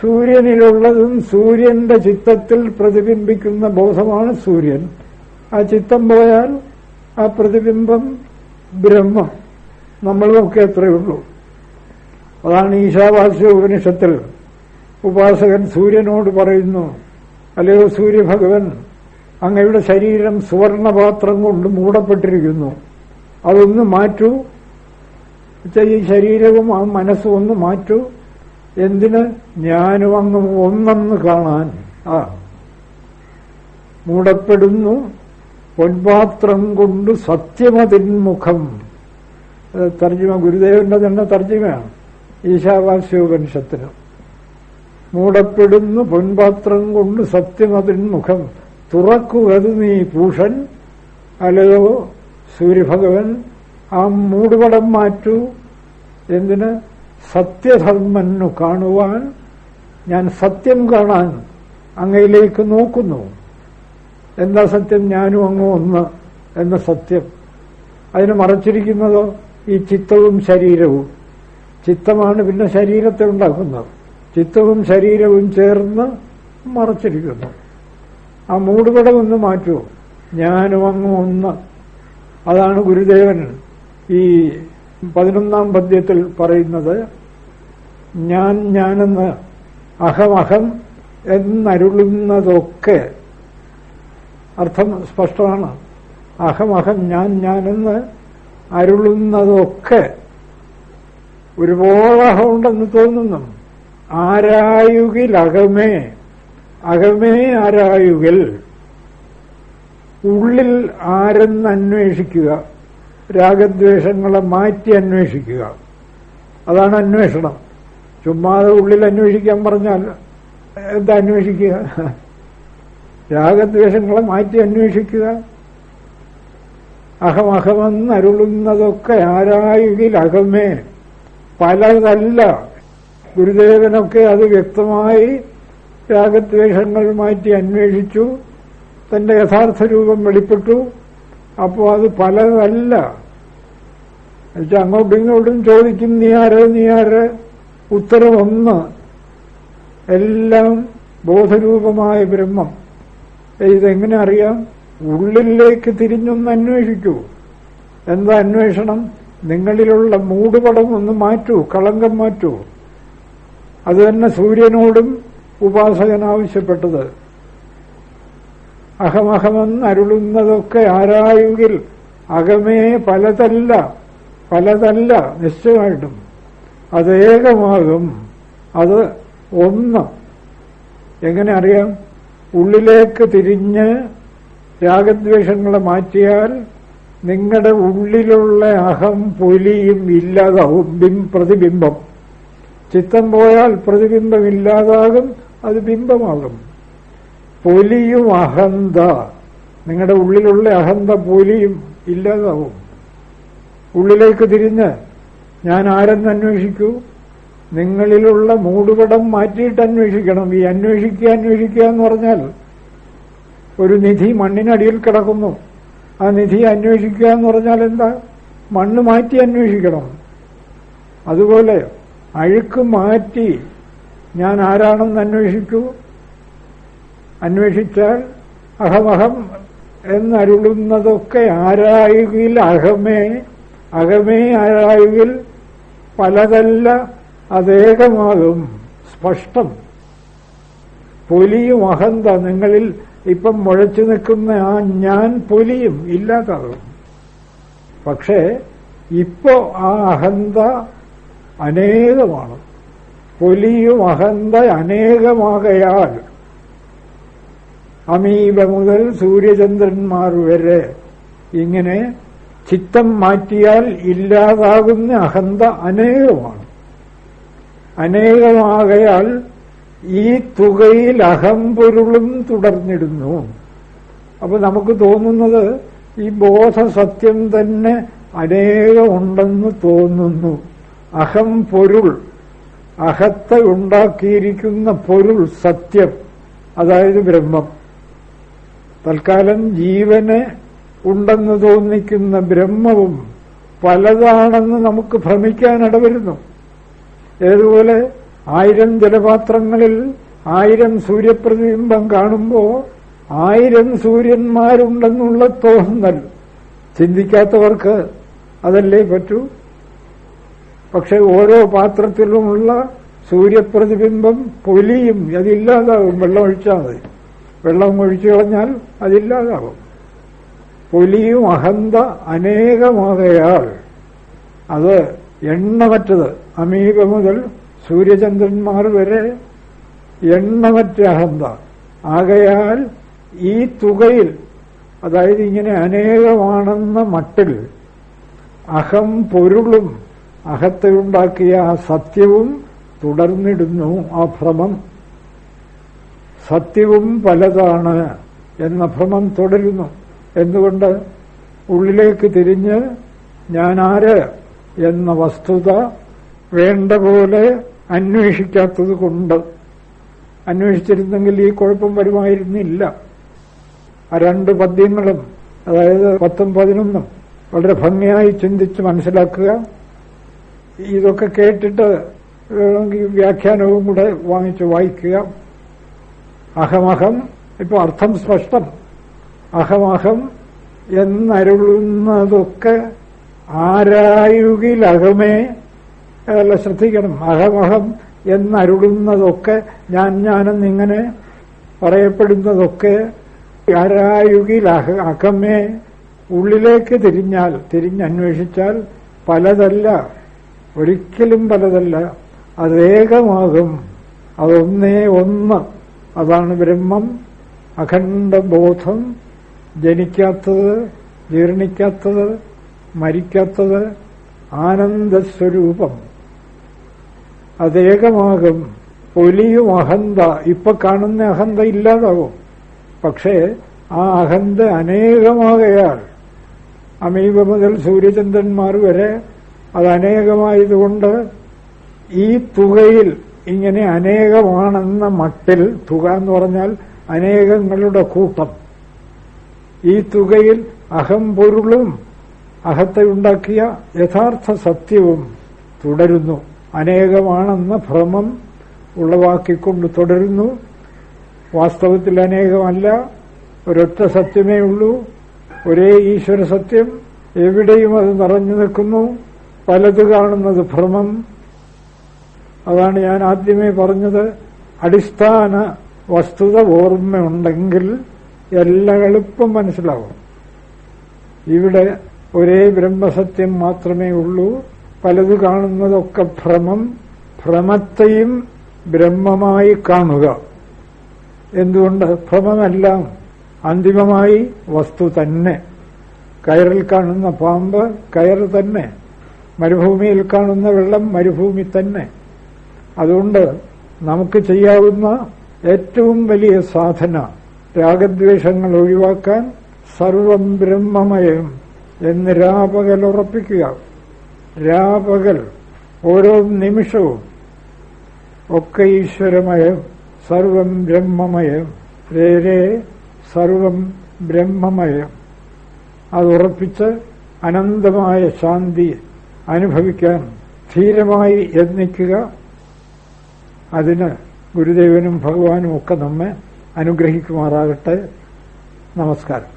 സൂര്യനിലുള്ളതും സൂര്യന്റെ ചിത്തത്തിൽ പ്രതിബിംബിക്കുന്ന ബോധമാണ് സൂര്യൻ. ആ ചിത്തം പോയാൽ ആ പ്രതിബിംബം ബ്രഹ്മം. നമ്മളുമൊക്കെ അത്രയുള്ളൂ. അതാണ് ഈശാവാസ്യ ഉപനിഷത്തിൽ ഉപാസകൻ സൂര്യനോട് പറയുന്നു, അല്ലയോ സൂര്യഭഗവൻ, അങ്ങയുടെ ശരീരം സുവർണപാത്രം കൊണ്ട് മൂടപ്പെട്ടിരിക്കുന്നു, അതൊന്ന് മാറ്റൂ. ഈ ശരീരവും ആ മനസ്സും ഒന്ന് മാറ്റൂ. എന്തിന്? ഞാനും അങ്ങ് ഒന്നെന്ന് കാണാൻ. മൂടപ്പെടുന്നു പൊൻപാത്രം കൊണ്ട് സത്യമതിന്മുഖം. തർജ്ജിമ ഗുരുദേവന്റെ തന്നെ തർജ്ജിമയാണ് ഈശാവാസ്യോപനിഷത്തിന്. മൂടപ്പെടുന്നു പൊൻപാത്രം കൊണ്ട് സത്യമതിന്മുഖം, തുറക്കുകത് നീ പൂഷൻ. അല്ലയോ സൂര്യഭഗവൻ, ആ മൂടുപടം മാറ്റൂ. എന്തിന്? സത്യധർമ്മനു കാണുവാൻ. ഞാൻ സത്യം കാണാൻ അങ്ങയിലേക്ക് നോക്കുന്നു. എന്താ സത്യം? ഞാനും അങ്ങ് ഒന്ന് എന്ന സത്യം. അതിന് മറച്ചിരിക്കുന്നതോ ഈ ചിത്തവും ശരീരവും. ചിത്തമാണ് പിന്നെ ശരീരത്തെ ഉണ്ടാക്കുന്നത്. ചിത്തവും ശരീരവും ചേർന്ന് മറച്ചിരിക്കുന്നു. ആ മൂടുപടം ഒന്ന് മാറ്റൂ. ഞാനും അങ്ങ് ഒന്ന്. അതാണ് ഗുരുദേവൻ ഈ 11ാം പദ്യത്തിൽ പറയുന്നത്. ഞാനെന്ന് അഹമഹം എന്നരുളുന്നതൊക്കെ. അർത്ഥം സ്പഷ്ടമാണ്. അഹമഹം ഞാനെന്ന് അരുളുന്നതൊക്കെ ഒരുപാട് അഹമുണ്ടെന്ന് തോന്നുന്നു. ആരായുകിൽ അകമേ, അകമേ ആരായുകിൽ. ഉള്ളിൽ ആരെന്ന് അന്വേഷിക്കുക. രാഗദ്വേഷങ്ങളെ മാറ്റി അന്വേഷിക്കുക. അതാണ് അന്വേഷണം. ചുമ്മാതെ ഉള്ളിൽ അന്വേഷിക്കാൻ പറഞ്ഞാൽ എന്താ അന്വേഷിക്കുക? രാഗദ്വേഷങ്ങളെ മാറ്റി അന്വേഷിക്കുക. അഹമഹമെന്ന് അരുളുന്നതൊക്കെ ആരായുകിൽ അകമേ. പലതല്ല. ഗുരുദേവനൊക്കെ അത് വ്യക്തമായി രാഗദ്വേഷങ്ങൾ മാറ്റി അന്വേഷിച്ചു. തന്റെ യഥാർത്ഥ രൂപം വെളിപ്പെട്ടു. അപ്പോൾ അത് പലതല്ല. എന്നുവെച്ചാൽ അങ്ങോട്ടും ഇങ്ങോട്ടും ചോദിക്കും, നീ ആര്? ഉത്തരം ഒന്ന്. എല്ലാം ബോധരൂപമായ ബ്രഹ്മം. ഇതെങ്ങനെ അറിയാം? ഉള്ളിലേക്ക് തിരിഞ്ഞൊന്ന് അന്വേഷിക്കൂ. എന്താ അന്വേഷണം? നിങ്ങളിലുള്ള മൂടുപടം ഒന്ന് മാറ്റൂ, കളങ്കം മാറ്റൂ. അത് തന്നെ സൂര്യനോടും ഉപാസകൻ ആവശ്യപ്പെട്ടത്. അഹമഹമെന്ന് അരുളുന്നതൊക്കെ ആരായുകിൽ അകമേ പലതല്ല നിശ്ചയമായിട്ടും അതേകമാകും. അത് ഒന്ന്. എങ്ങനെ അറിയാം? ഉള്ളിലേക്ക് തിരിഞ്ഞ് രാഗദ്വേഷങ്ങളെ മാറ്റിയാൽ നിങ്ങളുടെ ഉള്ളിലുള്ള അഹം പൊലിയും, ഇല്ലാതാവും. പ്രതിബിംബം. ചിത്തം പോയാൽ പ്രതിബിംബം ഇല്ലാതാകും, അത് ബിംബമാകും. പൊലിയും അഹന്ത. നിങ്ങളുടെ ഉള്ളിലുള്ള അഹന്ത പൊലിയും, ഇല്ലാതാവും. ഉള്ളിലേക്ക് തിരിഞ്ഞ് ഞാൻ ആരെന്ന് അന്വേഷിക്കൂ. നിങ്ങളിലുള്ള മൂടുപടം മാറ്റിയിട്ട് അന്വേഷിക്കണം. ഈ അന്വേഷിക്കുക എന്ന് പറഞ്ഞാൽ ഒരു നിധി മണ്ണിനടിയിൽ കിടക്കുന്നു. ആ നിധി അന്വേഷിക്കുക എന്ന് പറഞ്ഞാൽ എന്താ? മണ്ണ് മാറ്റി അന്വേഷിക്കണം. അതുപോലെ അഴുക്ക് മാറ്റി ഞാൻ ആരാണെന്ന് അന്വേഷിക്കൂ. അന്വേഷിച്ചാൽ അഹമഹം എന്നരുളുന്നതൊക്കെ ആരായുകിൽ അകമേ ആരായുകിൽ പലതല്ല അതേകമാകും. സ്പഷ്ടം. പൊലിയും അഹന്ത. നിങ്ങളിൽ ഇപ്പം മുഴച്ചു നിൽക്കുന്ന ആ ഞാൻ പൊലിയും, ഇല്ലാതാകും. പക്ഷേ ഇപ്പോ ആ അഹന്ത അനേകമാണ്. പൊലിയും അഹന്ത അനേകമാകയാൽ അമീബ മുതൽ സൂര്യചന്ദ്രന്മാർ വരെ ഇങ്ങനെ ചിത്തം മാറ്റിയാൽ ഇല്ലാതാകുന്ന അഹന്ത അനേകമാണ്. അനേകമാകയാൽ ഈ തുകയിൽ അഹംപൊരുളും തുടർന്നിടുന്നു. അപ്പൊ നമുക്ക് തോന്നുന്നത് ഈ ബോധസത്യം തന്നെ അനേകമുണ്ടെന്ന് തോന്നുന്നു. അഹം പൊരുൾ, അഹത്തെ ഉണ്ടാക്കിയിരിക്കുന്ന പൊരുൾ സത്യം, അതായത് ബ്രഹ്മം. തൽക്കാലം ജീവന് ഉണ്ടെന്ന് തോന്നിക്കുന്ന ബ്രഹ്മവും പലതാണെന്ന് നമുക്ക് ഭ്രമിക്കാൻ ഇടവരുന്നു. ഏതുപോലെ 1000 ജലപാത്രങ്ങളിൽ 1000 സൂര്യപ്രതിബിംബം കാണുമ്പോൾ 1000 സൂര്യന്മാരുണ്ടെന്നുള്ള തോന്നൽ ചിന്തിക്കാത്തവർക്ക് അതല്ലേ പറ്റൂ. പക്ഷെ ഓരോ പാത്രത്തിലുമുള്ള സൂര്യപ്രതിബിംബം പൊലിയും, അതില്ലാതാകും. വെള്ളം ഒഴിച്ചാൽ മതി. വെള്ളം ഒഴിച്ചു കളഞ്ഞാൽ അതില്ലാതാകും. പൊലിയും അഹന്ത അനേകമാകയാൽ അത് എണ്ണമറ്റത്. അമീബ മുതൽ സൂര്യചന്ദ്രന്മാർ വരെ എണ്ണമറ്റ അഹന്ത ആകയാൽ ഈ തുകയിൽ, അതായത് ഇങ്ങനെ അനേകമാണെന്ന മട്ടിൽ അഹം പൊരുളും അഹത്തെയുണ്ടാക്കിയ ആ സത്യവും തുടർന്നിടുന്നു. ആ ഭ്രമം, സത്യവും പലതാണ് എന്ന ഭ്രമം തുടരുന്നു. എന്തുകൊണ്ട്? ഉള്ളിലേക്ക് തിരിഞ്ഞ് ഞാനാര് എന്ന വസ്തുത വേണ്ട പോലെ അന്വേഷിക്കാത്തത് കൊണ്ട്. അന്വേഷിച്ചിരുന്നെങ്കിൽ ഈ കുഴപ്പം വരുമായിരുന്നില്ല. ആ 2 പദ്യങ്ങളും, അതായത് 10ഉം 11ഉം വളരെ ഭംഗിയായി ചിന്തിച്ച് മനസ്സിലാക്കുക. ഇതൊക്കെ കേട്ടിട്ട് വേണമെങ്കിൽ വ്യാഖ്യാനവും കൂടെ വാങ്ങിച്ച് വായിക്കുക. അഹമഹം, ഇപ്പൊ അർത്ഥം സ്പഷ്ടം. അഹമഹം എന്നരുളുന്നതൊക്കെ ആരായുകിലകമേ, അതല്ല ശ്രദ്ധിക്കണം. അഹമഹം എന്നരുളുന്നതൊക്കെ ഞാനെന്നിങ്ങനെ പറയപ്പെടുന്നതൊക്കെ ആരായുകിൽ അകമേ, ഉള്ളിലേക്ക് തിരിഞ്ഞന്വേഷിച്ചാൽ പലതല്ല, ഒരിക്കലും പലതല്ല, അതേകമാകും. അതൊന്നേ ഒന്ന്. അതാണ് ബ്രഹ്മം. അഖണ്ഡബോധം, ജനിക്കാത്തത്, ജീർണിക്കാത്തത്, മരിക്കാത്തത്, ആനന്ദസ്വരൂപം. അതേകമാകും. പൊലിയും അഹന്ത, ഇപ്പൊ കാണുന്ന അഹന്ത ഇല്ലാതാവും. പക്ഷേ ആ അഹന്ത അനേകമാകയാൽ അമീബ മുതൽ സൂര്യചന്ദ്രന്മാർ വരെ അത് അനേകമായതുകൊണ്ട് ഈ തുകയിൽ ഇങ്ങനെ അനേകമാണെന്ന മട്ടിൽ, തുക എന്ന് പറഞ്ഞാൽ അനേകങ്ങളുടെ കൂട്ടം, ഈ തുകയിൽ അഹം പൊരുളും അഹത്തെ ഉണ്ടാക്കിയ യഥാർത്ഥ സത്യവും തുടരുന്നു. അനേകമാണെന്ന ഭ്രമം ഉളവാക്കിക്കൊണ്ട് തുടരുന്നു. വാസ്തവത്തിൽ അനേകമല്ല, ഒരൊറ്റ സത്യമേ ഉള്ളൂ, ഒരേ ഈശ്വര സത്യം. എവിടെയും അത് നിറഞ്ഞു നിൽക്കുന്നു. പലത് കാണുന്നത് ഭ്രമം. അതാണ് ഞാൻ ആദ്യമേ പറഞ്ഞത്. അടിസ്ഥാന വസ്തുത ഓർമ്മയുണ്ടെങ്കിൽ എല്ലാം എളുപ്പം മനസ്സിലാവും. ഇവിടെ ഒരേ ബ്രഹ്മസത്യം മാത്രമേ ഉള്ളൂ. പലത് കാണുന്നതൊക്കെ ഭ്രമം. ഭ്രമത്തെയും ബ്രഹ്മമായി കാണുക. എന്തുകൊണ്ട്? ഭ്രമമെല്ലാം അന്തിമമായി വസ്തു തന്നെ. കയറിൽ കാണുന്ന പാമ്പ് കയറ് തന്നെ, മരുഭൂമിയിൽ കാണുന്ന വെള്ളം മരുഭൂമി തന്നെ. അതുകൊണ്ട് നമുക്ക് ചെയ്യാവുന്ന ഏറ്റവും വലിയ സാധന രാഗദ്വേഷങ്ങൾ ഒഴിവാക്കാൻ സർവം ബ്രഹ്മമയം എന്ന് രാപകൽ ഉറപ്പിക്കുക. രാപകൽ ഓരോ നിമിഷവും ഒക്കെ ഈശ്വരമയം, സർവം ബ്രഹ്മമയം, രേ സർവം ബ്രഹ്മമയം. അതുറപ്പിച്ച് അനന്തമായ ശാന്തി അനുഭവിക്കാൻ ധീരമായി യത്നിക്കുക. അതിന് ഗുരുദേവനും ഭഗവാനും ഒക്കെ നമ്മെ അനുഗ്രഹിക്കുമാറാകട്ടെ. നമസ്കാരം.